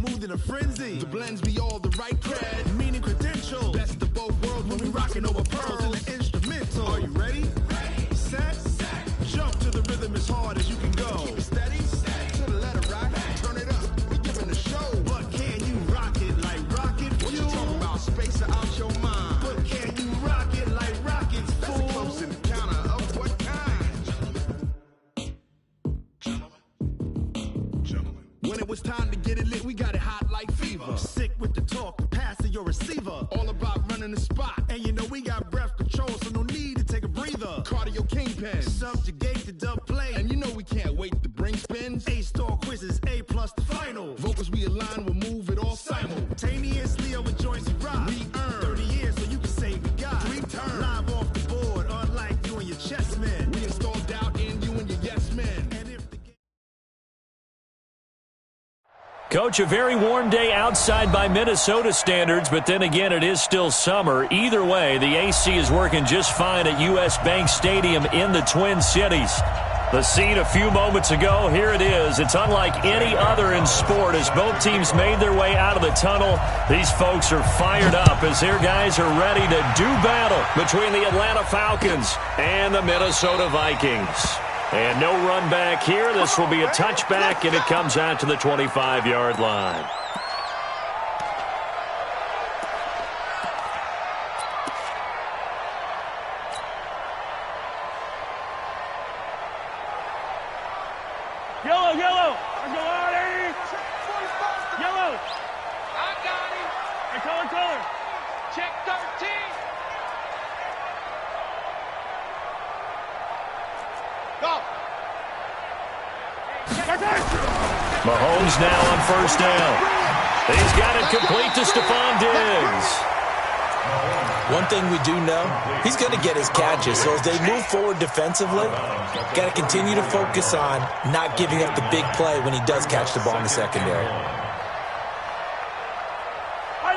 moved in a frenzy. The blends be all the right cred, meaning credentials. Best of both worlds when we rockin' over pearls in the instrumental. Are you ready? Ready. Set. Jump to the rhythm as hard as you can go. Keep it steady. To the letter rock. Turn it up. We giving a show. But can you rock it like rocket fuel? What you talking about? Space out your mind. But can you rock it like rockets, fool? That's a close encounter of what kind? Gentlemen. When it was time to get it lit, we got it hot like fever. Sick with the talk, the pass to your receiver. All about running the spot. And you know we got breath control, so no need to take a breather. Cardio kingpin, subjugate the dub play. And you know we can't wait to bring spins. A-star quizzes, A+ the final. Vocals we align, we'll move it all simultaneously over joints we rock. We earn 30 years so you can say we got 3 turns. Live off the board, unlike you and your chess men. We install doubt in you and your yes men. And if the Coach, a very warm day outside by Minnesota standards, but then again, it is still summer. Either way, the AC is working just fine at U.S. Bank Stadium in the Twin Cities. The scene a few moments ago, here it is. It's unlike any other in sport as both teams made their way out of the tunnel. These folks are fired up as their guys are ready to do battle between the Atlanta Falcons and the Minnesota Vikings. And no run back here. This will be a touchback, and it comes out to the 25-yard line. Yellow, yellow. Yellow. I got him. Hey, color. Check 13. Go. Mahomes now on first down. He's got it complete to Stephon Diggs. One thing we do know, he's going to get his catches. So as they move forward defensively, got to continue to focus on not giving up the big play when he does catch the ball in the secondary.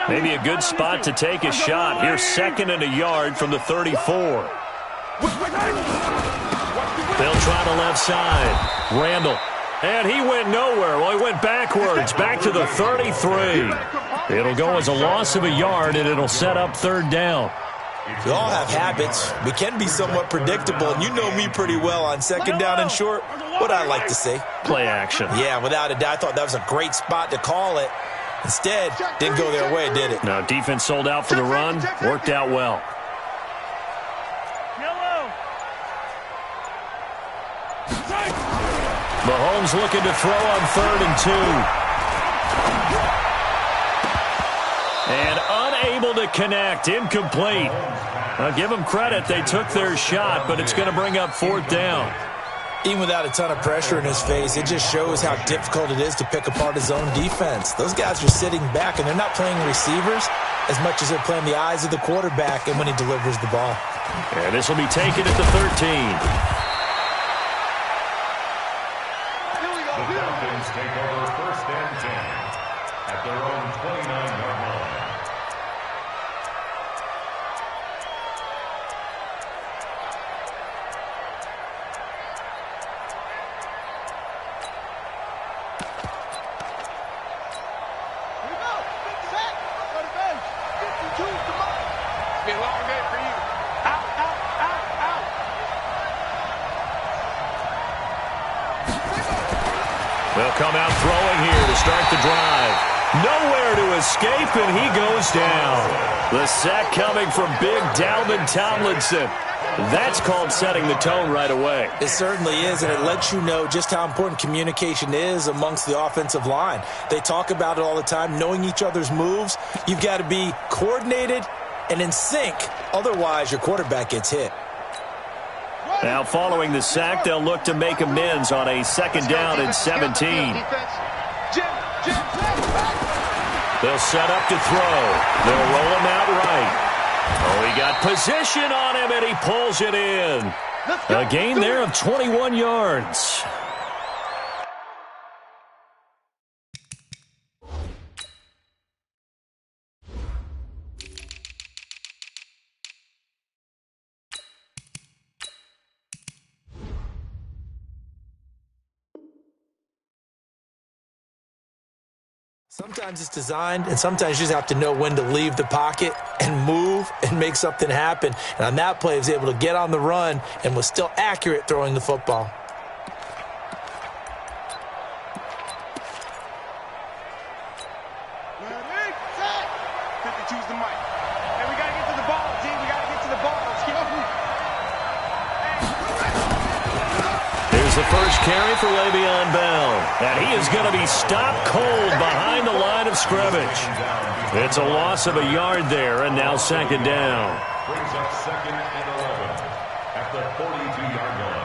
Maybe a good spot to take a shot. Here's 2nd and a yard from the 34. They'll try the left side. Randall. And he went nowhere. Well, he went backwards, back to the 33. It'll go as a loss of a yard, and it'll set up 3rd down. We all have habits. We can be somewhat predictable, and you know me pretty well on 2nd down and short. What I like to see. Play action. Yeah, without a doubt. I thought that was a great spot to call it. Instead, didn't go their way, did it? Now, defense sold out for the run. Worked out well. Mahomes looking to throw on 3rd and 2. And unable to connect. Incomplete. Now, give them credit. They took their shot, but it's going to bring up 4th down. Even without a ton of pressure in his face, it just shows how difficult it is to pick apart his own defense. Those guys are sitting back, and they're not playing receivers as much as they're playing the eyes of the quarterback and when he delivers the ball. And this will be taken at the 13. The Falcons take over 1st and 10 at their own 29-yard line. Here we go. Set. Go to bench. 52. Come on. Be a long day for you. Out. They'll come out throwing here to start the drive. Nowhere to escape, and he goes down. The sack coming from big Dalvin Tomlinson. That's called setting the tone right away. It certainly is, and it lets you know just how important communication is amongst the offensive line. They talk about it all the time, knowing each other's moves. You've got to be coordinated and in sync. Otherwise, your quarterback gets hit. Now, following the sack, they'll look to make amends on a 2nd down and 17. They'll set up to throw. They'll roll him out right. Oh, he got position on him, and he pulls it in. A gain there of 21 yards. Sometimes it's designed, and sometimes you just have to know when to leave the pocket and move and make something happen. And on that play, he was able to get on the run and was still accurate throwing the football. Choose the mic. And we got to get to the ball, G. We got to get to the ball. Here's the first carry for Le'Veon Bell. And he is going to be stopped cold behind the line of scrimmage. It's a loss of a yard there, and now second down. Brings up 2nd and 11 at the 42-yard line.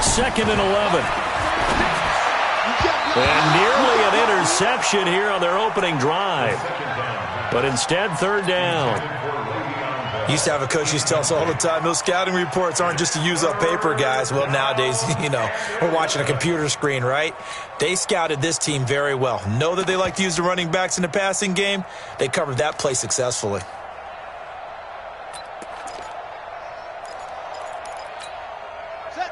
Second and 11. And nearly an interception here on their opening drive. But instead, third down. Used to have a coach used to tell us all the time, those scouting reports aren't just to use up paper, guys. Well, nowadays, we're watching a computer screen, right? They scouted this team very well. Know that they like to use the running backs in the passing game. They covered that play successfully.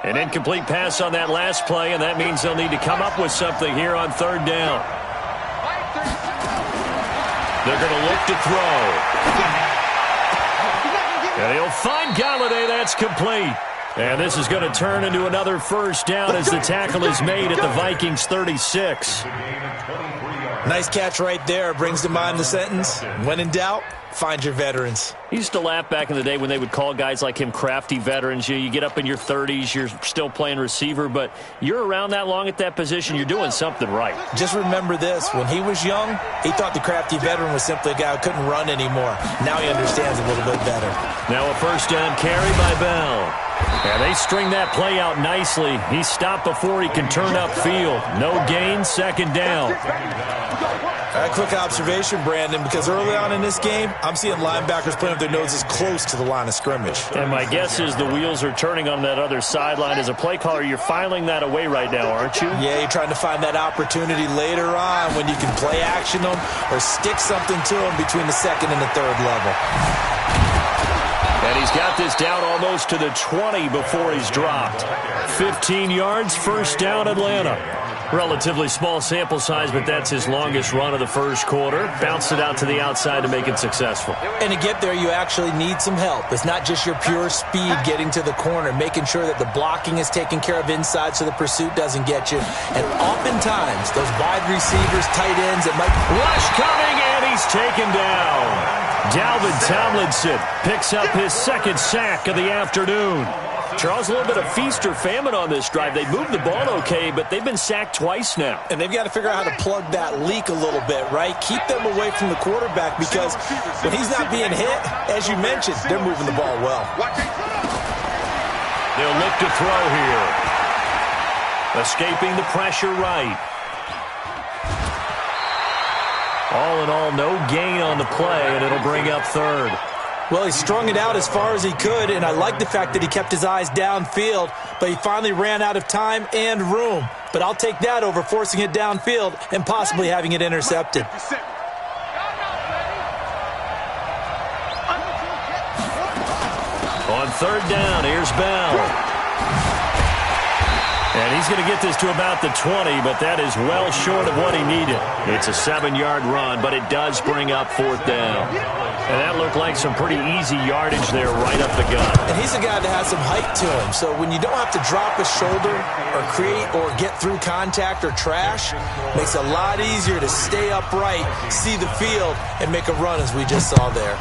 An incomplete pass on that last play, and that means they'll need to come up with something here on third down. They're going to look to throw. And he'll find Galladay. That's complete. And this is going to turn into another first down as the tackle is made at the Vikings 36. Nice catch right there. Brings to mind the sentence, when in doubt, find your veterans. He used to laugh back in the day when they would call guys like him crafty veterans. You get up in your 30s, you're still playing receiver, but you're around that long at that position, you're doing something right. Just remember this. When he was young, he thought the crafty veteran was simply a guy who couldn't run anymore. Now he understands a little bit better. Now a first down carry by Bell. And they string that play out nicely. He stopped before he can turn upfield. No gain, second down. A quick observation, Brandon, because early on in this game, I'm seeing linebackers playing with their noses close to the line of scrimmage. And my guess is the wheels are turning on that other sideline. As a play caller, you're filing that away right now, aren't you? Yeah, you're trying to find that opportunity later on when you can play action them or stick something to them between the second and the third level. And he's got this down almost to the 20 before he's dropped. 15 yards, first down, Atlanta. Relatively small sample size, but that's his longest run of the first quarter. Bounced it out to the outside to make it successful. And to get there, you actually need some help. It's not just your pure speed getting to the corner, making sure that the blocking is taken care of inside so the pursuit doesn't get you. And oftentimes, those wide receivers, tight ends, it might... Rush coming, and he's taken down. Dalvin Tomlinson picks up his second sack of the afternoon. Charles, a little bit of feast or famine on this drive. They moved the ball okay, but they've been sacked twice now. And they've got to figure out how to plug that leak a little bit, right? Keep them away from the quarterback because when he's not being hit, as you mentioned, they're moving the ball well. They'll look to throw here. Escaping the pressure right. All in all, no gain on the play, and it'll bring up third. Well, he strung it out as far as he could, and I like the fact that he kept his eyes downfield, but he finally ran out of time and room. But I'll take that over forcing it downfield and possibly having it intercepted. On third down, here's Bell. And he's going to get this to about the 20, but that is well short of what he needed. It's a 7-yard run, but it does bring up fourth down. And that looked like some pretty easy yardage there right up the gut. And he's a guy that has some height to him, so when you don't have to drop a shoulder or create or get through contact or trash, makes it a lot easier to stay upright, see the field, and make a run as we just saw there.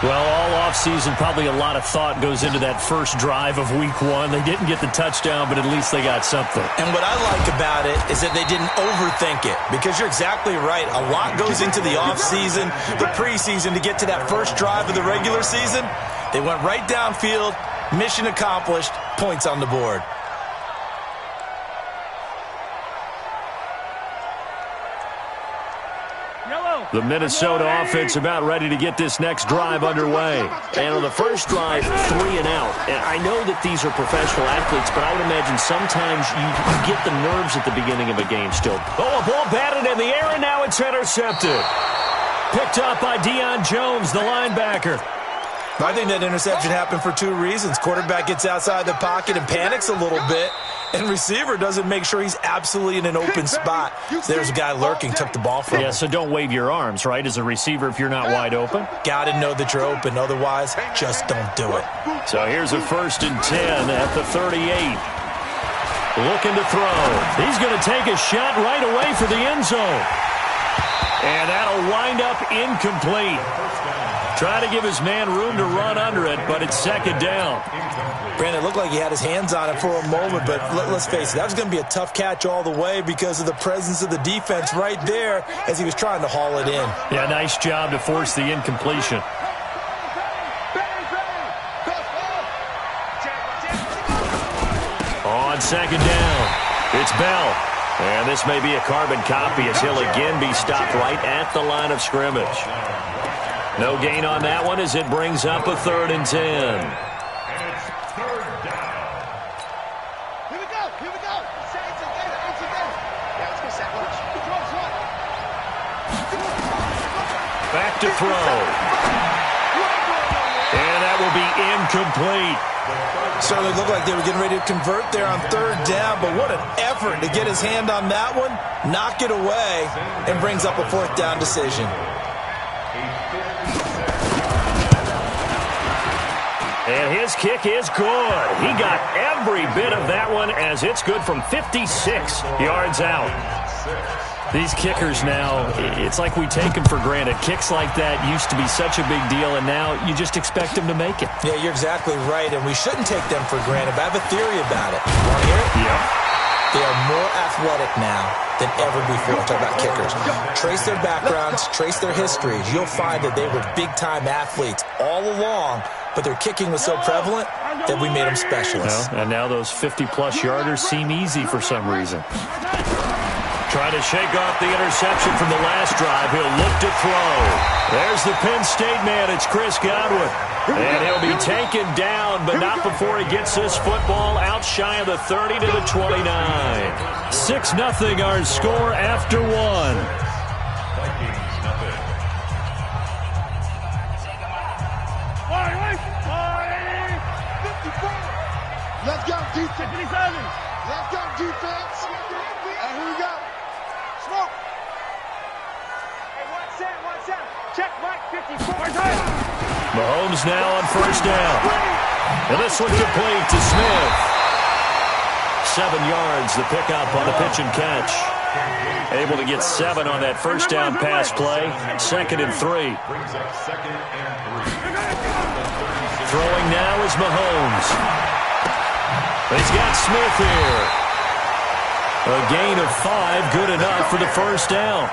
Well, all offseason, probably a lot of thought goes into that first drive of week one. They didn't get the touchdown, but at least they got something. And what I like about it is that they didn't overthink it, because you're exactly right. A lot goes into the offseason, the preseason, to get to that first drive of the regular season. They went right downfield, mission accomplished, points on the board. Yellow. The Minnesota offense about ready to get this next drive underway. And on the first drive, 3 and out. And I know that these are professional athletes, but I would imagine sometimes you get the nerves at the beginning of a game still. Oh, a ball batted in the air, and now it's intercepted. Picked up by Deion Jones, the linebacker. I think that interception happened for 2 reasons. Quarterback gets outside the pocket and panics a little bit, and receiver doesn't make sure he's absolutely in an open spot. There's a guy lurking, took the ball from him. Yeah, so don't wave your arms, right, as a receiver if you're not wide open. Got to know that you're open, otherwise just don't do it. So here's a 1st and 10 at the 38. Looking to throw. He's going to take a shot right away for the end zone. And that'll wind up incomplete. Trying to give his man room to run under it, but it's 2nd down. Brandon, it looked like he had his hands on it for a moment, but let's face it, that was going to be a tough catch all the way because of the presence of the defense right there as he was trying to haul it in. Yeah, nice job to force the incompletion. On 2nd down, it's Bell. And this may be a carbon copy as he'll again be stopped right at the line of scrimmage. No gain on that one as it brings up a 3rd and 10. And it's 3rd down. Here we go. It's again. Yeah, let's go, Zach. Back to throw. And that will be incomplete. Certainly looked like they were getting ready to convert there on 3rd down, but what an effort to get his hand on that one, knock it away, and brings up a 4th down decision. And his kick is good. He got every bit of that one as it's good from 56 yards out. These kickers now, it's like we take them for granted. Kicks like that used to be such a big deal, and now you just expect them to make it. Yeah, you're exactly right, and we shouldn't take them for granted, but I have a theory about it. You want to hear it? Yeah. They are more athletic now than ever before. Talk about kickers. Trace their backgrounds, trace their histories. You'll find that they were big-time athletes all along, but their kicking was so prevalent that we made them specialists. Well, and now those 50-plus yarders seem easy for some reason. Trying to shake off the interception from the last drive. He'll look to throw. There's the Penn State man. It's Chris Godwin. And he'll be taken down, but not before he gets this football out shy of the 30 to the 29. 6-0 our score after 1. Let's go, defense. Let's go, defense. And here we go. Smoke. Hey, one set. Check Mike 54. Mahomes now on 1st down. And this one complete to Smith. 7 yards, the pickup on the pitch and catch. Able to get 7 on that 1st down pass play. 2nd and 3. Throwing now is Mahomes. He's got Smith here. A gain of 5, good enough for the 1st down.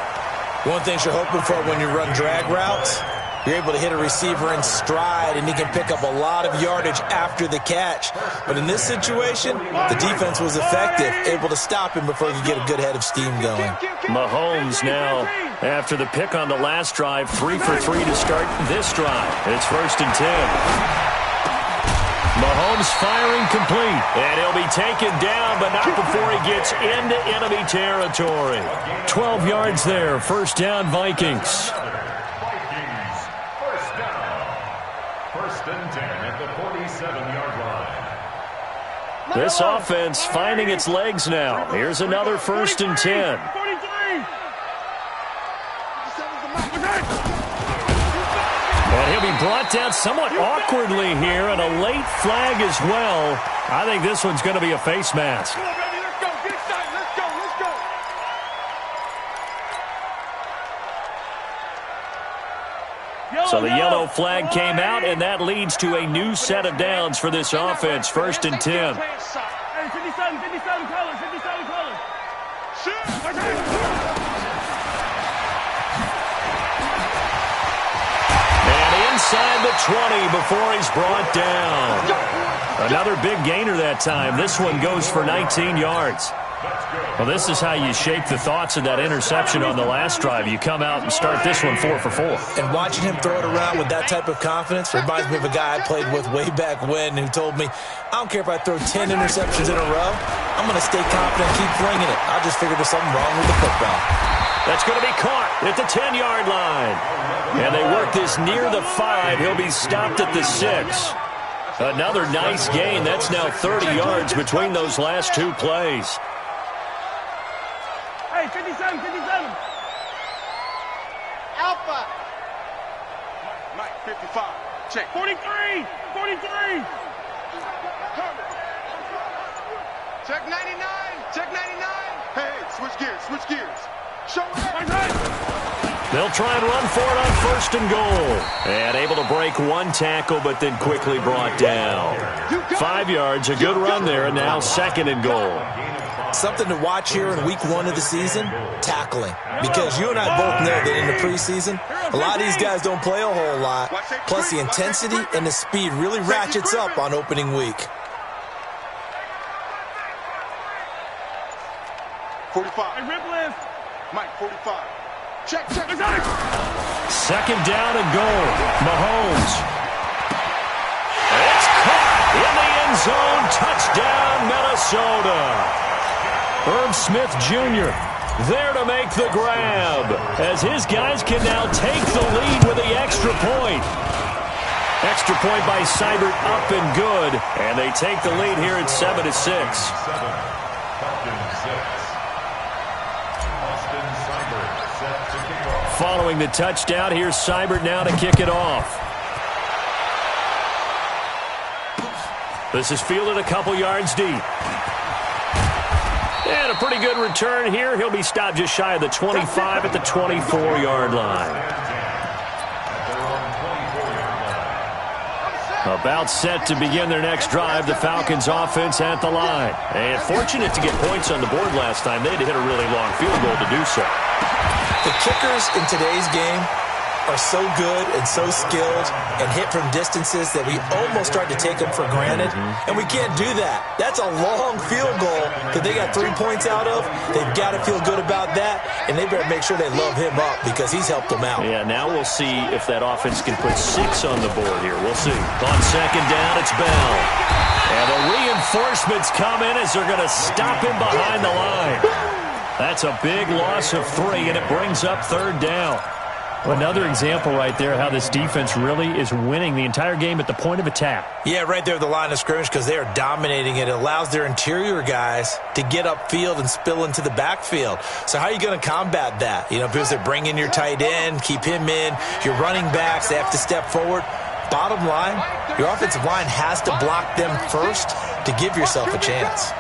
One thing you're hoping for when you run drag routes, you're able to hit a receiver in stride, and he can pick up a lot of yardage after the catch. But in this situation, the defense was effective, able to stop him before he could get a good head of steam going. Mahomes now, after the pick on the last drive, 3 for 3 to start this drive. It's 1st and 10. Mahomes firing complete, and he'll be taken down, but not before he gets into enemy territory. 12 yards there, 1st down Vikings. Vikings, 1st down. 1st and 10 at the 47-yard line. This offense finding its legs now. Here's another 1st and 10. And he'll be brought down somewhat awkwardly here, and a late flag as well. I think this one's going to be a face mask. Come on, baby, let's go. Get excited. Let's go. So the yellow flag came out, and that leads to a new set of downs for this offense. 1st and 10. Hey, 57 colors. Inside the 20 before he's brought down. Another big gainer that time. This one goes for 19 yards. Well, this is how you shake the thoughts of that interception on the last drive. You come out and start this one 4 for 4. And watching him throw it around with that type of confidence reminds me of a guy I played with way back when who told me, I don't care if I throw 10 interceptions in a row, I'm going to stay confident and keep flinging it. I just figured there's something wrong with the football. That's going to be caught at the 10-yard line. And they work this near the 5. He'll be stopped at the 6. Another nice gain. That's now 30 yards between those last two plays. Hey, 57, 57. Alpha. Mike, 55. Check. 43, 43. Check 99, check 99. Hey, switch gears, switch gears. Show it. They'll try and run for it on 1st and goal. And able to break one tackle, but then quickly brought down. 5 yards, a good run there, and now 2nd and goal. Something to watch here in week 1 of the season, tackling. Because you and I both know that in the preseason, a lot of these guys don't play a whole lot. Plus the intensity and the speed really ratchets up on opening week. 45. Hey, rip lift. Mike, 45. Check, check. 2nd down and goal. Mahomes. It's caught in the end zone. Touchdown, Minnesota. Herb Smith Jr. there to make the grab as his guys can now take the lead with the extra point. Extra point by Seibert up and good. And they take the lead here at 7-6. Following the touchdown, here's Seibert now to kick it off. This is fielded a couple yards deep. And a pretty good return here. He'll be stopped just shy of the 25 at the 24-yard line. About set to begin their next drive, the Falcons offense at the line. And fortunate to get points on the board last time. They had to hit a really long field goal to do so. The kickers in today's game are so good and so skilled and hit from distances that we almost start to take them for granted. And we can't do that. That's a long field goal that they got 3 points out of. They've got to feel good about that, and they better make sure they love him up because he's helped them out. Yeah, now we'll see if that offense can put 6 on the board here. We'll see. On 2nd down, it's Bell. And the reinforcements come in as they're going to stop him behind the line. That's a big loss of 3, and it brings up 3rd down. Another example right there how this defense really is winning the entire game at the point of attack. Yeah, right there at the line of scrimmage because they are dominating it. It allows their interior guys to get upfield and spill into the backfield. So how are you going to combat that? You know, because they bring in your tight end, keep him in. Your running backs, they have to step forward. Bottom line, your offensive line has to block them first to give yourself a chance.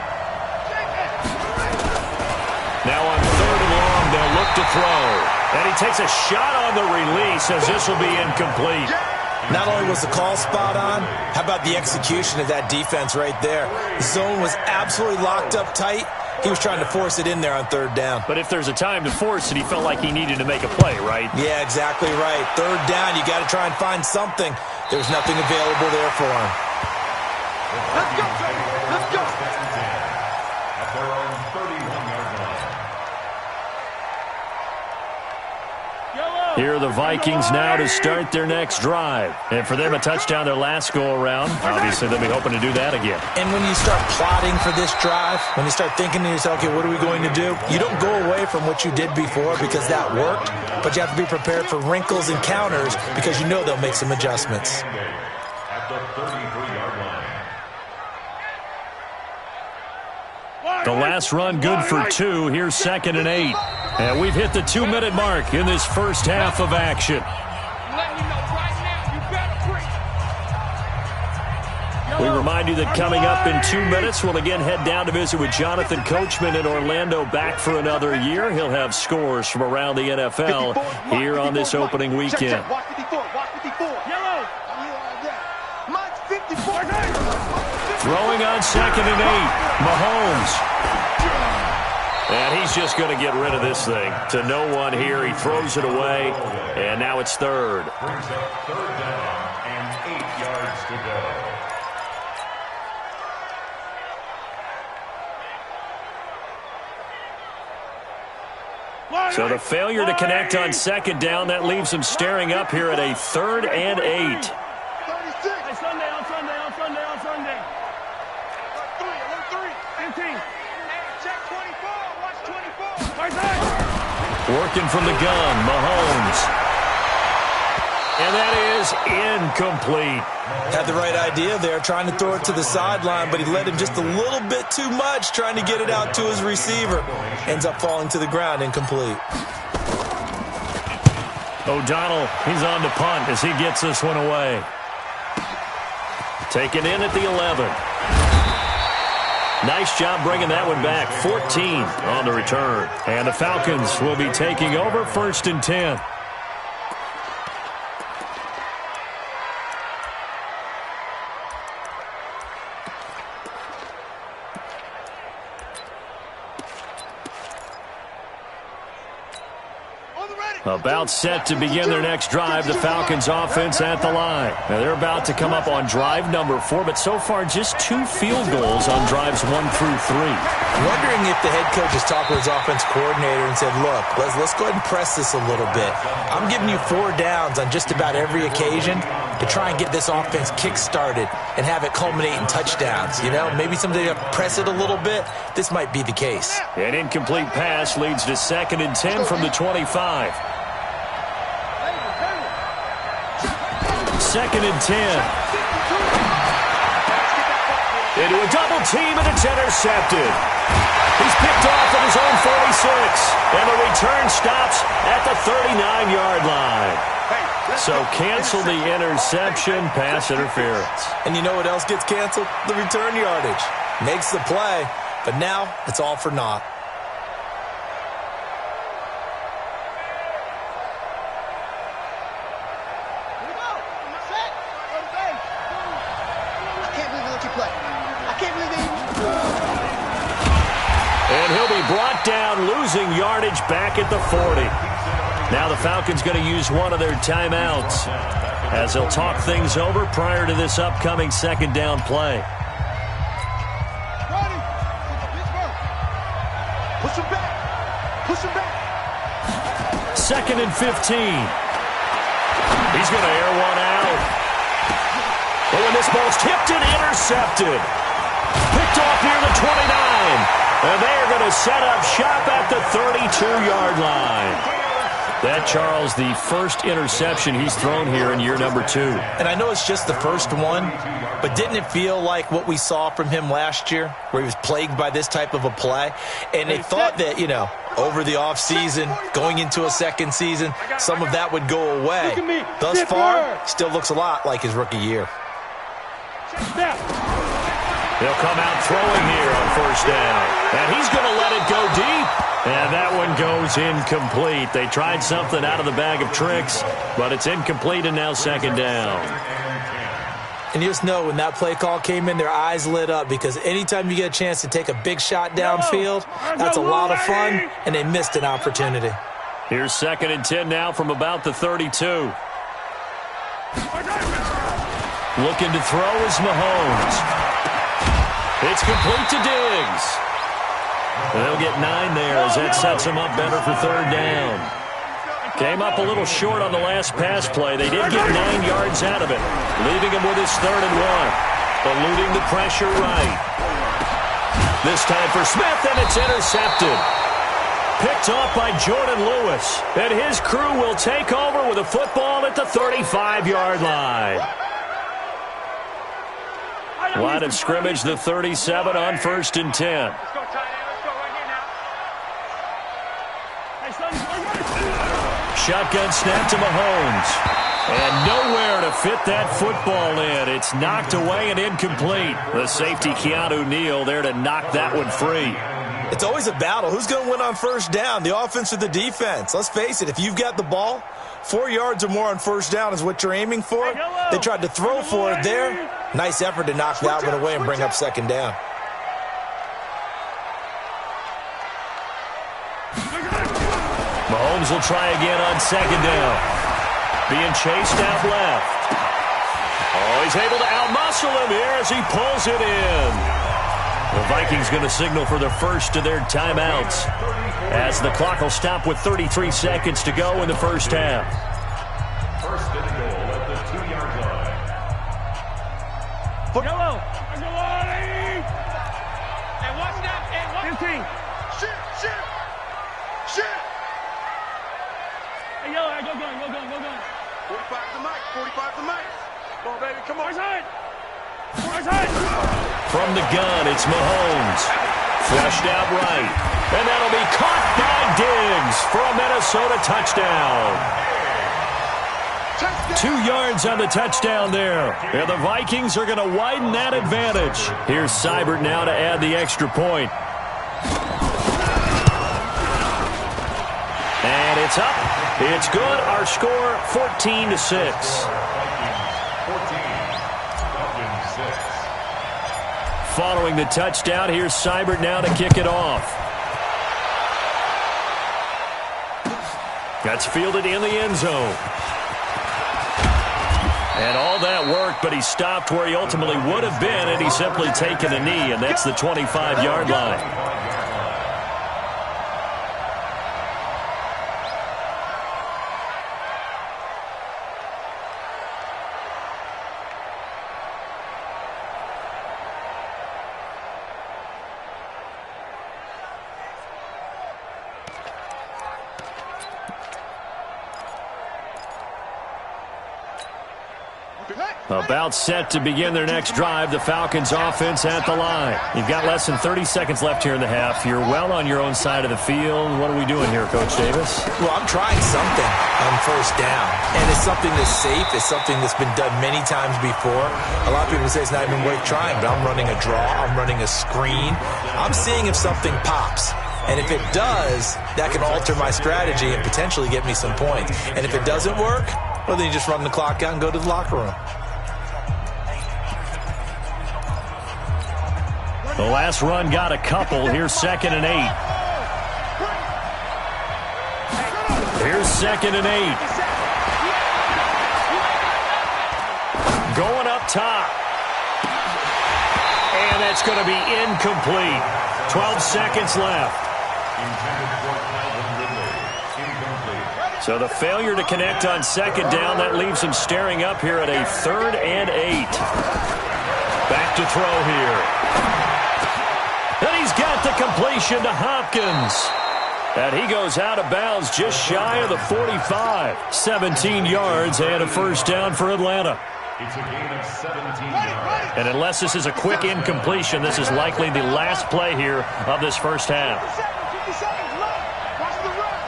Now on 3rd and long, they'll look to throw. And he takes a shot on the release as this will be incomplete. Not only was the call spot on, how about the execution of that defense right there? The zone was absolutely locked up tight. He was trying to force it in there on 3rd down. But if there's a time to force it, he felt like he needed to make a play, right? Yeah, exactly right. 3rd down, you got to try and find something. There's nothing available there for him. Let's go, baby. Let's go. At their own 31-yard line. Here are the Vikings now to start their next drive. And for them, a touchdown their last go-around. Obviously, they'll be hoping to do that again. And when you start plotting for this drive, when you start thinking to yourself, okay, what are we going to do? You don't go away from what you did before because that worked, but you have to be prepared for wrinkles and counters because you know they'll make some adjustments. At the 33-yard line. The last run good for 2. Here's 2nd and 8. And we've hit the 2-minute mark in this first half of action. We remind you that coming up in 2 minutes, we'll again head down to visit with Jonathan Coachman in Orlando, back for another year. He'll have scores from around the NFL here on this opening weekend. Watch 54, watch 54. Yellow. Mike's 54. Throwing on 2nd and 8, Mahomes. And he's just going to get rid of this thing to no one here. He throws it away, and now it's 3rd. Brings up 3rd down and 8 yards to go. So the failure to connect on second down, that leaves them staring up here at a 3rd and 8. Hey, Sunday, on Sunday. 15. Hey, check 24. Watch 24. Working from the gun, Mahomes. And that is incomplete. Had the right idea there, trying to throw it to the sideline, but he led him just a little bit too much, trying to get it out to his receiver. Ends up falling to the ground, incomplete. O'Donnell, he's on to punt as he gets this one away. Taken in at the 11. Nice job bringing that one back. 14 on the return. And the Falcons will be taking over 1st and 10. About set to begin their next drive, the Falcons offense at the line. Now they're about to come up on drive number 4, but so far just 2 field goals on drives 1 through 3. Wondering if the head coach has talked with his offense coordinator and said, look, let's go ahead and press this a little bit. I'm giving you 4 downs on just about every occasion to try and get this offense kick-started and have it culminate in touchdowns. You know, maybe someday you press it a little bit. This might be the case. An incomplete pass leads to 2nd and 10 from the 25. 2nd and 10. Into a double team, and it's intercepted. He's picked off at his own 46, and the return stops at the 39-yard line. So cancel the interception, pass interference. And you know what else gets canceled? The return yardage. Makes the play, but now it's all for naught. And he'll be brought down, losing yardage back at the 40. Now the Falcons going to use one of their timeouts as they'll talk things over prior to this upcoming 2nd down play. Push him back. 2nd and 15. He's going to air one out. Oh, and this ball's tipped and intercepted. Picked off near the 29. And they are going to set up shop at the 32-yard line. That, Charles, the first interception he's thrown here in year number 2. And I know it's just the first one, but didn't it feel like what we saw from him last year, where he was plagued by this type of a play? And they thought that, you know, over the offseason, going into a 2nd season, some of that would go away. Thus far, still looks a lot like his rookie year. They'll come out throwing here on 1st down. And he's going to let it go deep. And that one goes incomplete. They tried something out of the bag of tricks, but it's incomplete and now 2nd down. And you just know when that play call came in, their eyes lit up because anytime you get a chance to take a big shot downfield, that's a lot of fun, and they missed an opportunity. Here's 2nd and 10 now from about the 32. Looking to throw is Mahomes. It's complete to Diggs. They'll get 9 there as that sets them up better for 3rd down. Came up a little short on the last pass play. They did get 9 yards out of it, leaving him with his 3rd and 1. Eluding the pressure right. This time for Smith, and it's intercepted. Picked off by Jordan Lewis. And his crew will take over with a football at the 35-yard line. Line of scrimmage, the 37 on 1st and 10. Shotgun snap to Mahomes. And nowhere to fit that football in. It's knocked away and incomplete. The safety, Keanu Neal, there to knock that one free. It's always a battle. Who's going to win on 1st down, the offense or the defense? Let's face it, if you've got the ball, 4 yards or more on 1st down is what you're aiming for. They tried to throw for it there. Nice effort to knock that one away and bring up 2nd down. Mahomes will try again on 2nd down. Being chased out left. Oh, he's able to outmuscle him here as he pulls it in. The Vikings going to signal for the first of their timeouts as the clock will stop with 33 seconds to go in the first half. First and goal at the 2-yard line. Yellow. And watch that. And watch 15. Shit. Hey, yellow. Go gun. 45 to Mike. Come on, baby. Come on. From the gun, it's Mahomes. Flushed out right. And that'll be caught by Diggs for a Minnesota touchdown. 2 yards on the touchdown there. And the Vikings are going to widen that advantage. Here's Seibert now to add the extra point. And it's up. It's good. Our score, 14-6. Following the touchdown, here's Seibert now to kick it off. That's fielded in the end zone. And all that work, but he stopped where he ultimately would have been had he simply taken a knee, and that's the 25-yard line. About set to begin their next drive, the Falcons offense at the line. You've got less than 30 seconds left here in the half. You're well on your own side of the field. What are we doing here, Coach Davis? Well, I'm trying something on first down, and it's something that's safe. It's something that's been done many times before. A lot of people say it's not even worth trying, but I'm running a draw. I'm running a screen. I'm seeing if something pops. And if it does, that can alter my strategy and potentially get me some points. And if it doesn't work, well, then you just run the clock out and go to the locker room. The last run got a couple. Here's 2nd and 8. Here's 2nd and 8. Going up top. And that's going to be incomplete. 12 seconds left. So the failure to connect on 2nd down, that leaves him staring up here at a 3rd and 8. Back to throw here. And he's got the completion to Hopkins. And he goes out of bounds just shy of the 45. 17 yards and a first down for Atlanta. It's a gain of 17 yards. And unless this is a quick incompletion, this is likely the last play here of this first half. 50 seconds left. Watch the run.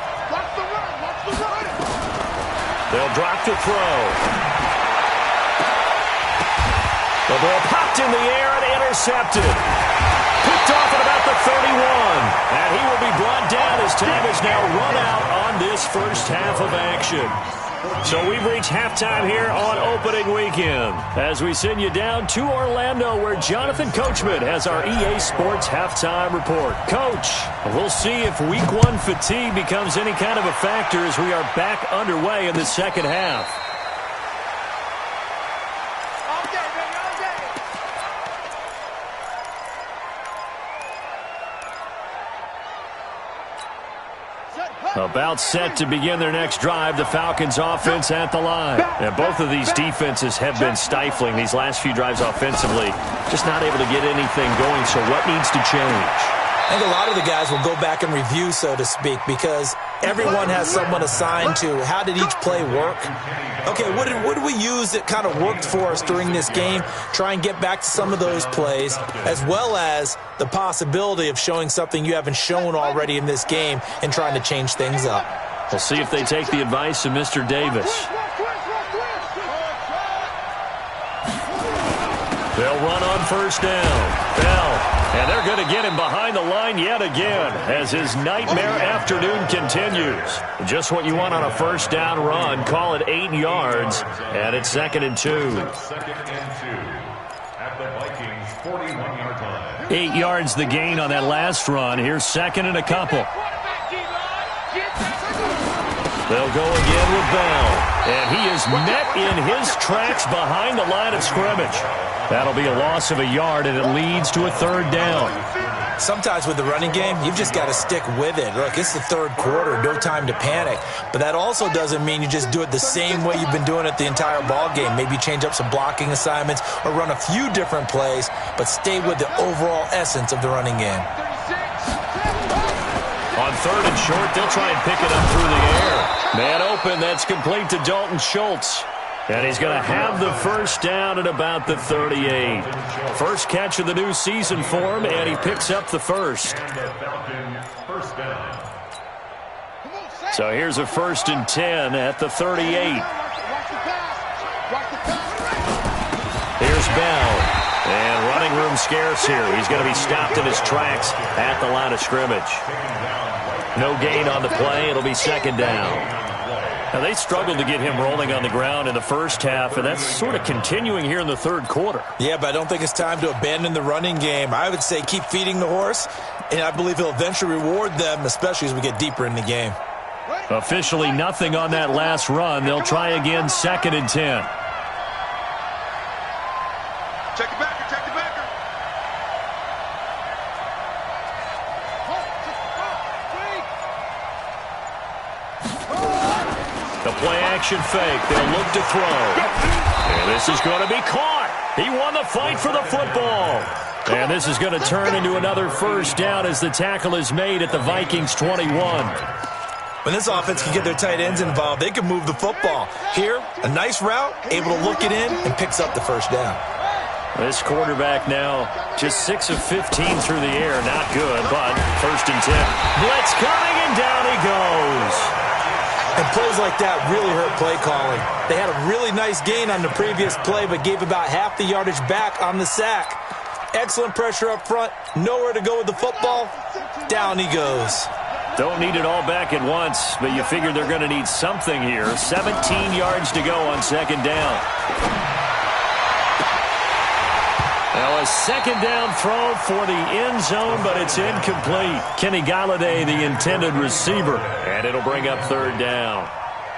They'll drop to throw. The ball popped in the air and intercepted. Picked off at about the 31. And he will be brought down as time is now run out on this first half of action. So we've reached halftime here on opening weekend as we send you down to Orlando where Jonathan Coachman has our EA Sports halftime report. Coach, we'll see if week 1 fatigue becomes any kind of a factor as we are back underway in the second half. About set to begin their next drive, the Falcons offense at the line. And both of these defenses have been stifling these last few drives offensively. Just not able to get anything going, so what needs to change? I think a lot of the guys will go back and review, so to speak, because everyone has someone assigned to how did each play work. Okay, what did we use that kind of worked for us during this game? Try and get back to some of those plays, as well as the possibility of showing something you haven't shown already in this game and trying to change things up. We'll see if they take the advice of Mr. Davis. They'll run on first down. Bell. And they're going to get him behind the line yet again as his nightmare afternoon continues. Just what you want on a first down run. Call it 8 yards, and it's 2nd and 2. 2nd and 2 at the Vikings 41-yard line. 8 yards the gain on that last run. Here's 2nd and a couple. They'll go again with Bell. And he is met in his tracks behind the line of scrimmage. That'll be a loss of a yard, and it leads to a third down. Sometimes with the running game, you've just got to stick with it. Look, it's the third quarter, no time to panic. But that also doesn't mean you just do it the same way you've been doing it the entire ball game. Maybe change up some blocking assignments or run a few different plays, but stay with the overall essence of the running game. On third and short, they'll try and pick it up through the air. Man open, that's complete to Dalton Schultz. And he's going to have the first down at about the 38. First catch of the new season for him, and he picks up the first. So here's a 1st and 10 at the 38. Here's Bell. And running room scarce here. He's going to be stopped in his tracks at the line of scrimmage. No gain on the play. It'll be 2nd down. Now, they struggled to get him rolling on the ground in the first half, and that's sort of continuing here in the third quarter. Yeah, but I don't think it's time to abandon the running game. I would say keep feeding the horse, and I believe he'll eventually reward them, especially as we get deeper in the game. Officially nothing on that last run. They'll try again, 2nd and 10. Check it back, check it back. The play-action fake. They'll look to throw. And this is going to be caught. He won the fight for the football. And this is going to turn into another first down as the tackle is made at the Vikings 21. When this offense can get their tight ends involved, they can move the football. Here, a nice route, able to look it in, and picks up the first down. This quarterback now just 6 of 15 through the air. Not good, but 1st and 10. Blitz coming, and down he goes. And plays like that really hurt play calling. They had a really nice gain on the previous play, but gave about half the yardage back on the sack. Excellent pressure up front. Nowhere to go with the football. Down he goes. Don't need it all back at once, but you figure they're going to need something here. 17 yards to go on 2nd down. Now a 2nd down throw for the end zone, but it's incomplete. Kenny Galladay, the intended receiver, and it'll bring up 3rd down.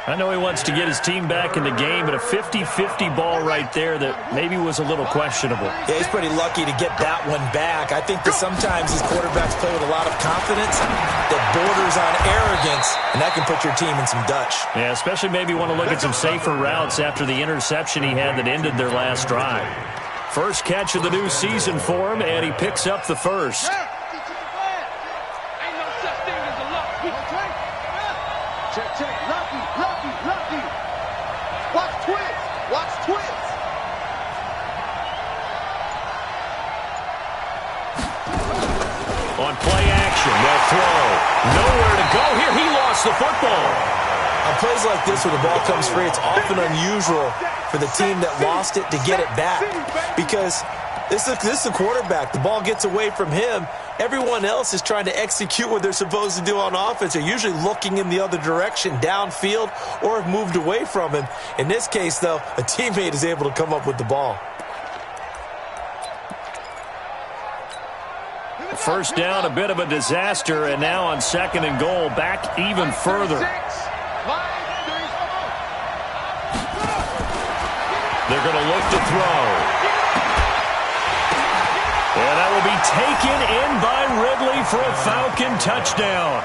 I know he wants to get his team back in the game, but a 50-50 ball right there that maybe was a little questionable. Yeah, he's pretty lucky to get that one back. I think that sometimes these quarterbacks play with a lot of confidence that borders on arrogance, and that can put your team in some Dutch. Yeah, especially maybe want to look at some safer routes after the interception he had that ended their last drive. First catch of the new season for him, and he picks up the first. Check. Lucky. Watch twins. On play action, they'll throw. Nowhere to go here. He lost the football. On plays like this where the ball comes free, it's often unusual for the team that lost it to get it back. Because this is the quarterback. The ball gets away from him. Everyone else is trying to execute what they're supposed to do on offense. They're usually looking in the other direction, downfield, or have moved away from him. In this case, though, a teammate is able to come up with the ball. First down, a bit of a disaster, and now on 2nd and goal, back even further. They're going to look to throw. And that will be taken in by Ridley for a Falcon touchdown.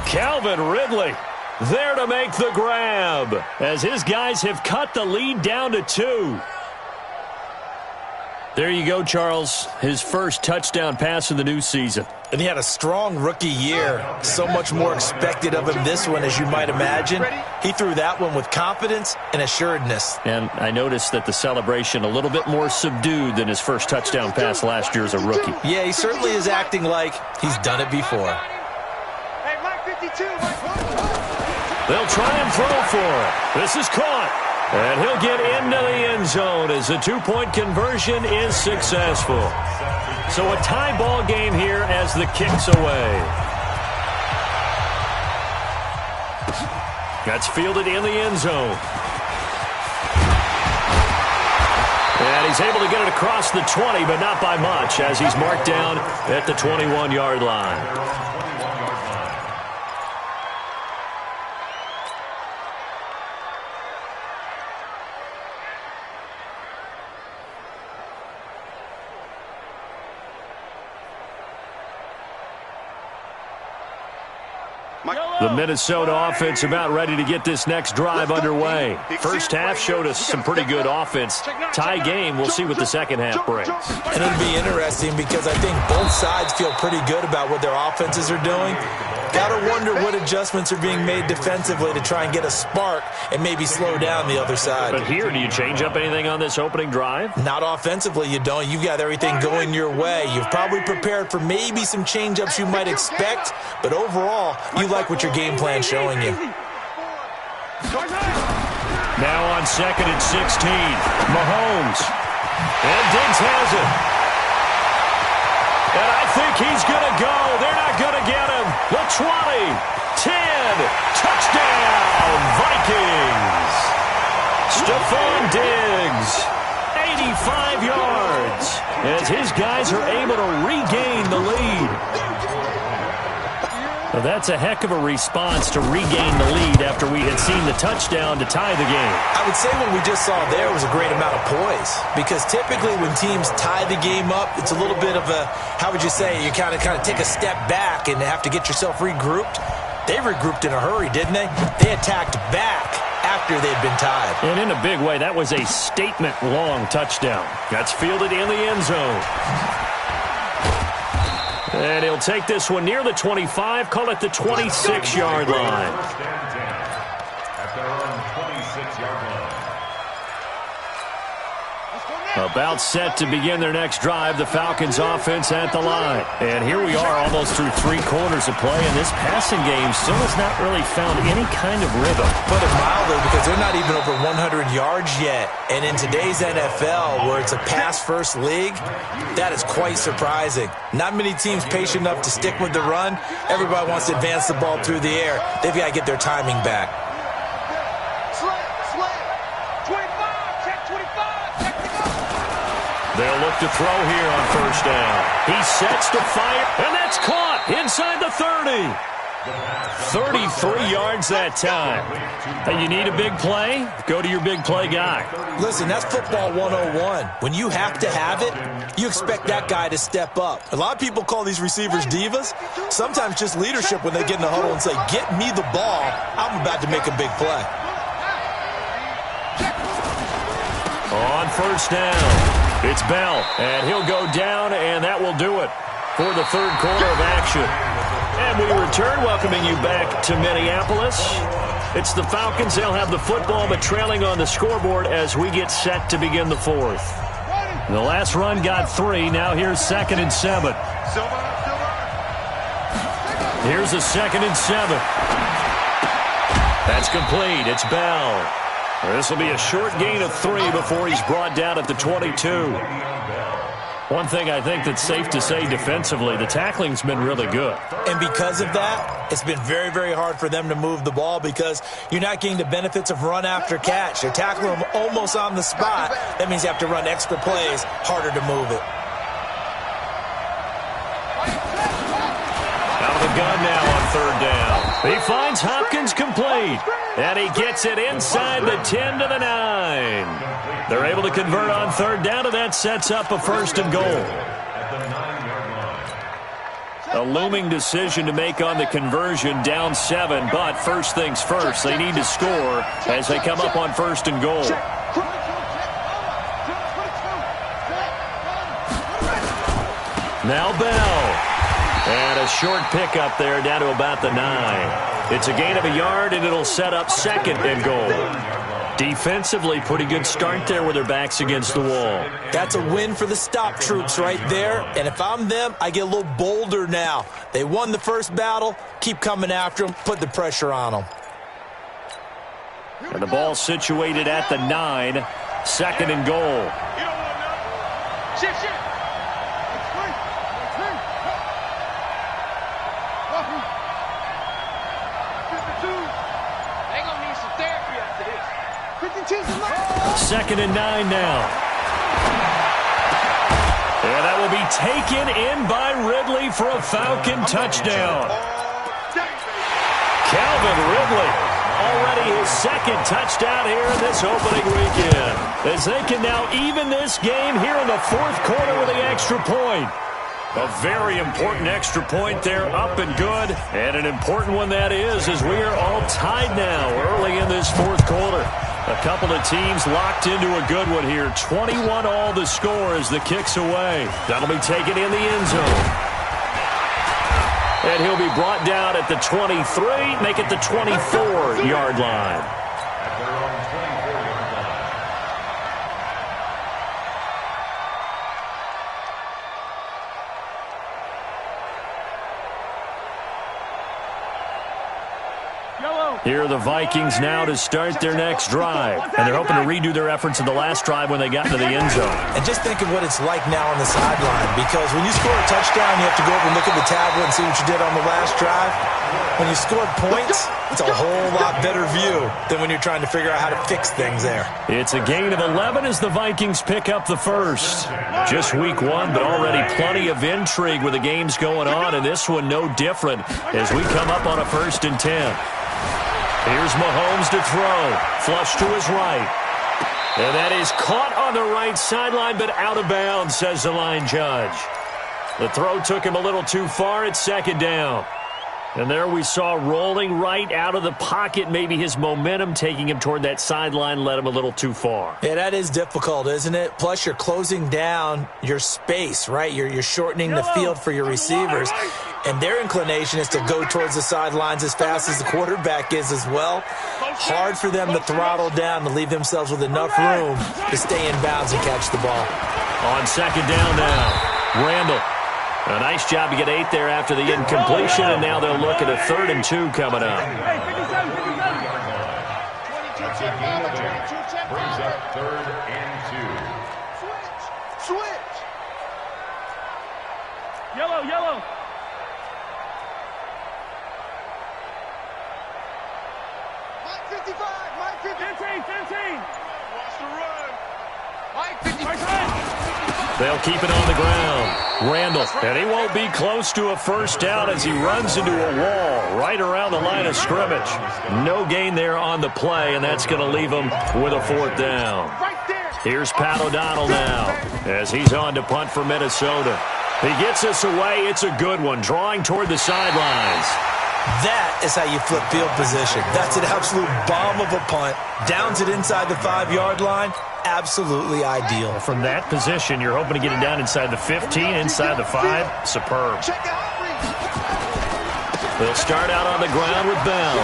Calvin Ridley there to make the grab as his guys have cut the lead down to 2. There you go, Charles. His first touchdown pass of the new season. And he had a strong rookie year. So much more expected of him this one, as you might imagine. He threw that one with confidence and assuredness. And I noticed that the celebration a little bit more subdued than his first touchdown pass last year as a rookie. Yeah, he certainly is acting like he's done it before. Hey, Mike 52. They'll try and throw for it. This is caught. And he'll get into the end zone as the 2-point conversion is successful. So a tie ball game here as the kick's away. That's fielded in the end zone. And he's able to get it across the 20, but not by much, as he's marked down at the 21-yard line. The Minnesota offense about ready to get this next drive underway. First half showed us some pretty good offense. Tie game, we'll see what the second half brings. And it'll be interesting because I think both sides feel pretty good about what their offenses are doing. Got to wonder what adjustments are being made defensively to try and get a spark and maybe slow down the other side. But here, do you change up anything on this opening drive? Not offensively, you don't. You've got everything going your way. You've probably prepared for maybe some change-ups you might expect, but overall, you like what your game plan's showing you. Now on 2nd and 16, Mahomes. And Diggs has it. And I think he's going to go. They're not going to get him. The 20, 10, touchdown, Vikings. Stephon Diggs, 85 yards, as his guys are able to regain the lead. Well, that's a heck of a response to regain the lead after we had seen the touchdown to tie the game. I would say what we just saw there was a great amount of poise, because typically when teams tie the game up, it's a little bit of a, how would you say, you kind of take a step back and have to get yourself regrouped. They regrouped in a hurry, didn't they? They attacked back after they'd been tied. And in a big way, that was a statement-long touchdown. That's fielded in the end zone. And he'll take this one near the 25, call it the 26-yard line. At their own 26-yard line. About set to begin their next drive, the Falcons offense at the line. And here we are almost through 3 quarters of play, and this passing game still has not really found any kind of rhythm. Put it mildly, because they're not even over 100 yards yet. And in today's NFL, where it's a pass-first league, that is quite surprising. Not many teams patient enough to stick with the run. Everybody wants to advance the ball through the air. They've got to get their timing back. They'll look to throw here on first down. He sets to fire, and that's caught inside the 30. 33 yards that time. Hey, you need a big play? Go to your big play guy. Listen, that's football 101. When you have to have it, you expect that guy to step up. A lot of people call these receivers divas. Sometimes just leadership when they get in the huddle and say, get me the ball. I'm about to make a big play. On first down. It's Bell, and he'll go down, and that will do it for the third quarter of action. And we return, welcoming you back to Minneapolis. It's the Falcons. They'll have the football, but trailing on the scoreboard as we get set to begin the fourth. The last run got 3. Now here's 2nd and 7. Here's a 2nd and 7. That's complete. It's Bell. This will be a short gain of 3 before he's brought down at the 22. One thing I think that's safe to say defensively, the tackling's been really good. And because of that, it's been very, very hard for them to move the ball because you're not getting the benefits of run after catch. They're tackling them almost on the spot. That means you have to run extra plays, harder to move it. Out of the gun now on third down. He finds Hopkins complete. And he gets it inside the 10 to the 9. They're able to convert on third down, and that sets up a 1st and goal. A looming decision to make on the conversion, down 7, but first things first, they need to score as they come up on 1st and goal. Now Bell. And a short pickup there down to about the 9. It's a gain of a yard, and it'll set up 2nd and goal. Defensively, pretty good start there with their backs against the wall. That's a win for the stop troops right there. And if I'm them, I get a little bolder now. They won the first battle. Keep coming after them. Put the pressure on them. And the ball situated at the 9. 2nd and goal. Shift. Second and 9 now. And that will be taken in by Ridley for a Falcon touchdown. Calvin Ridley, already his 2nd touchdown here in this opening weekend, as they can now even this game here in the 4th quarter with the extra point. A very important extra point there, up and good. And an important one that is, as we are all tied now early in this fourth quarter. A couple of teams locked into a good one here. 21 all the score as the kick's away. That'll be taken in the end zone. And he'll be brought down at the 23, make it the 24-yard line. At their own 24-yard line. Here are the Vikings now to start their next drive. And they're hoping to redo their efforts in the last drive when they got into the end zone. And just think of what it's like now on the sideline, because when you score a touchdown, you have to go over and look at the tablet and see what you did on the last drive. When you scored points, it's a whole lot better view than when you're trying to figure out how to fix things there. It's a gain of 11 as the Vikings pick up the first. Just week one, but already plenty of intrigue with the games going on, and this one no different as we come up on a 1st and 10. Here's Mahomes to throw. Flush to his right. And that is caught on the right sideline, but out of bounds, says the line judge. The throw took him a little too far. It's 2nd down. And there we saw rolling right out of the pocket. Maybe his momentum taking him toward that sideline led him a little too far. Yeah, that is difficult, isn't it? Plus, you're closing down your space, right? You're shortening the field for your receivers. And their inclination is to go towards the sidelines as fast as the quarterback is as well. Hard for them to throttle down to leave themselves with enough room to stay in bounds and catch the ball. On 2nd down now, Randall. A nice job to get 8 there after the incompletion, and now they'll look at a 3rd and 2 coming up. That's a gain of 8. Brings up 3rd and 2. Switch. Yellow, yellow. Mike 55, Mike 50. 15. Watch the run. Mike 55. They'll keep it on the ground. Randall, and he won't be close to a 1st down as he runs into a wall right around the line of scrimmage. No gain there on the play, and that's going to leave him with a 4th down. Here's Pat O'Donnell now as he's on to punt for Minnesota. He gets us away. It's a good one, drawing toward the sidelines. That is how you flip field position. That's an absolute bomb of a punt. Downs it inside the 5-yard line. Absolutely ideal. From that position, you're hoping to get it down inside the 15, inside the 5. Superb. They'll start out on the ground with Bell.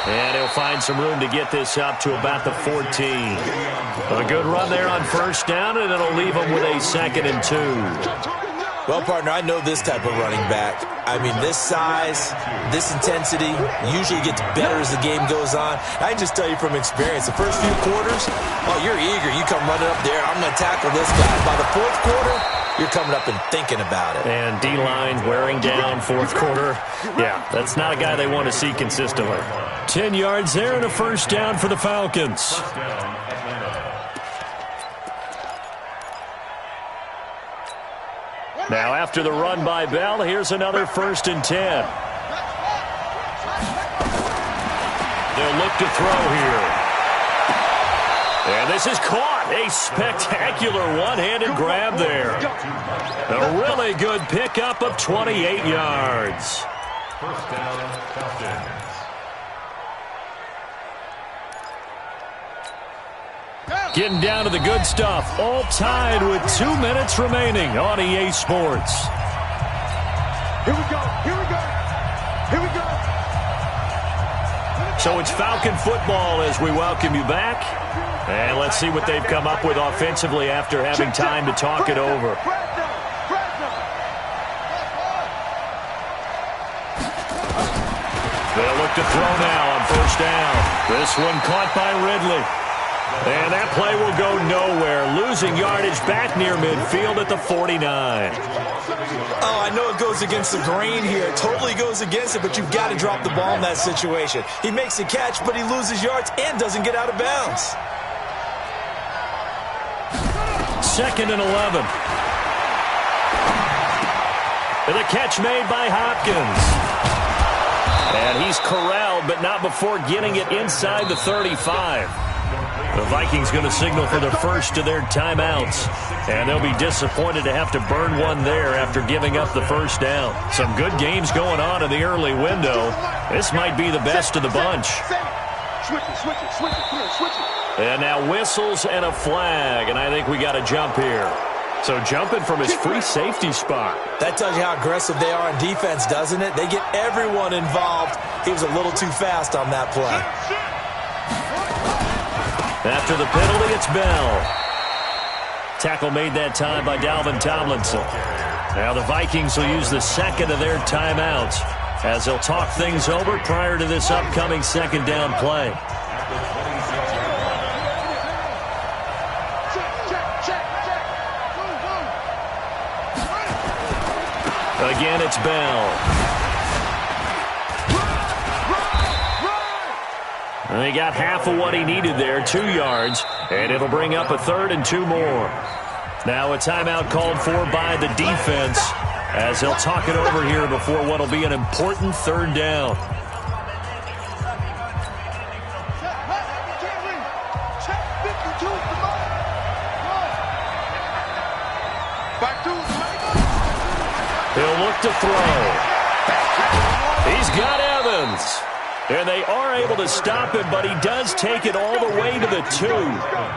And he'll find some room to get this up to about the 14. A good run there on 1st down, and it'll leave them with a 2nd and 2. Well, partner, I know this type of running back. I mean, this size, this intensity usually gets better as the game goes on. I can just tell you from experience, the first few quarters, oh, you're eager. You come running up there. I'm going to tackle this guy. By the 4th quarter, you're coming up and thinking about it. And D-line wearing down 4th quarter. Yeah, that's not a guy they want to see consistently. 10 yards there and a 1st down for the Falcons. Now, after the run by Bell, here's another 1st and 10. They'll look to throw here. And this is caught. A spectacular one-handed grab there. A really good pickup of 28 yards. 1st down, Falcons. Getting down to the good stuff. All tied with 2 minutes remaining on EA Sports. Here we go. Here we go. Here we go. So it's Falcon football as we welcome you back. And let's see what they've come up with offensively after having time to talk it over. They'll look to throw now on 1st down. This one caught by Ridley. And that play will go nowhere. Losing yardage back near midfield at the 49. Oh, I know it goes against the grain here. It totally goes against it, but you've got to drop the ball in that situation. He makes a catch, but he loses yards and doesn't get out of bounds. 2nd and 11. And the catch made by Hopkins. And he's corralled, but not before getting it inside the 35. The Vikings going to signal for the first of their timeouts. And they'll be disappointed to have to burn one there after giving up the first down. Some good games going on in the early window. This might be the best of the bunch. And now whistles and a flag. And I think we got a jump here. So jumping from his free safety spot. That tells you how aggressive they are on defense, doesn't it? They get everyone involved. He was a little too fast on that play. After the penalty, it's Bell. Tackle made that time by Dalvin Tomlinson. Now the Vikings will use the second of their timeouts as they'll talk things over prior to this upcoming second down play. Again, it's Bell. And he got half of what he needed there, 2 yards, and it'll bring up a 3rd and 2 more. Now a timeout called for by the defense as they'll talk it over here before what will be an important 3rd down. He'll look to throw. He's got Evans. And they are able to stop him, but he does take it all the way to the 2.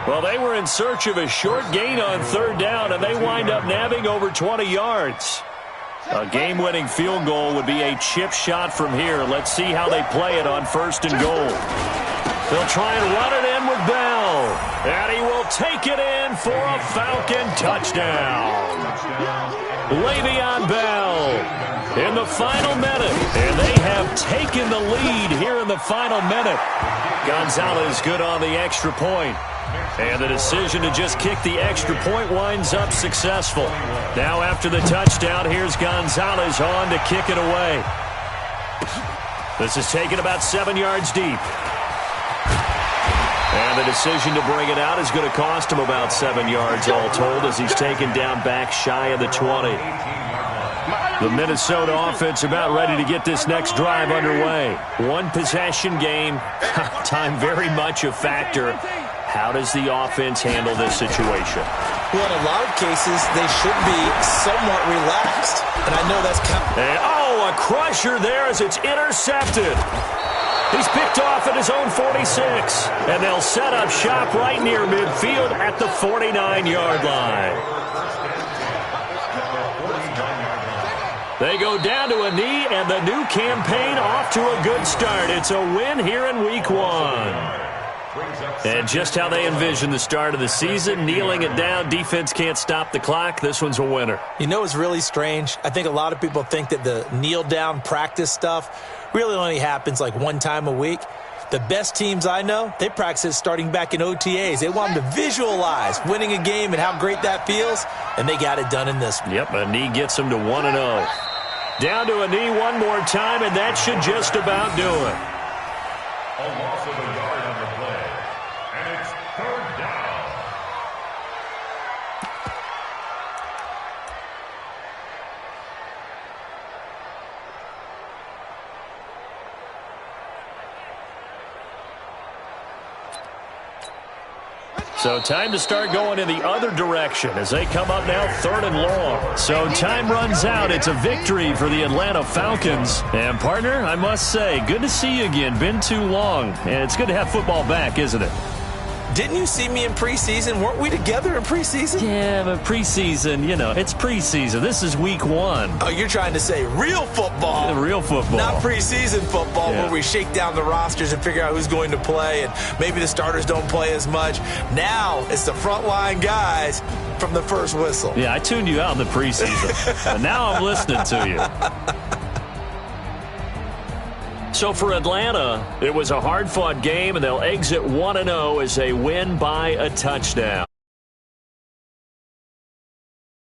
Well, they were in search of a short gain on 3rd down, and they wind up nabbing over 20 yards. A game-winning field goal would be a chip shot from here. Let's see how they play it on 1st and goal. They'll try and run it in with Bell. And he will take it in for a Falcon touchdown. Le'Veon Bell in the final minute. And they have taken the lead here in the final minute. Gonzalez good on the extra point. And the decision to just kick the extra point winds up successful. Now after the touchdown, here's Gonzalez on to kick it away. This is taken about 7 yards deep. And the decision to bring it out is going to cost him about 7 yards all told as he's taken down back shy of the 20. The Minnesota offense about ready to get this next drive underway. One possession game. Time very much a factor. How does the offense handle this situation? Well, in a lot of cases, they should be somewhat relaxed. And I know that's kind of... And, oh, a crusher there as it's intercepted. He's picked off at his own 46. And they'll set up shop right near midfield at the 49-yard line. They go down to a knee, and the new campaign off to a good start. It's a win here in Week 1. And just how they envision the start of the season, kneeling it down, defense can't stop the clock. This one's a winner. You know what's really strange? I think a lot of people think that the kneel-down practice stuff really only happens like one time a week. The best teams I know, they practice it starting back in OTAs. They want them to visualize winning a game and how great that feels, and they got it done in this one. Yep, a knee gets them to 1-0. Down to a knee one more time, and that should just about do it. A loss of a yard on the play, and it's 3rd down. So time to start going in the other direction as they come up now 3rd and long. So time runs out. It's a victory for the Atlanta Falcons. And, partner, I must say, good to see you again. Been too long. And it's good to have football back, isn't it? Didn't you see me in preseason? Weren't we together in preseason? Yeah, but preseason, you know, it's preseason. This is Week 1. Oh, you're trying to say real football. Yeah, real football. Not preseason football where we shake down the rosters and figure out who's going to play, and maybe the starters don't play as much. Now it's the frontline guys from the first whistle. Yeah, I tuned you out in the preseason. And now I'm listening to you. So for Atlanta, it was a hard-fought game, and they'll exit 1-0 as they win by a touchdown.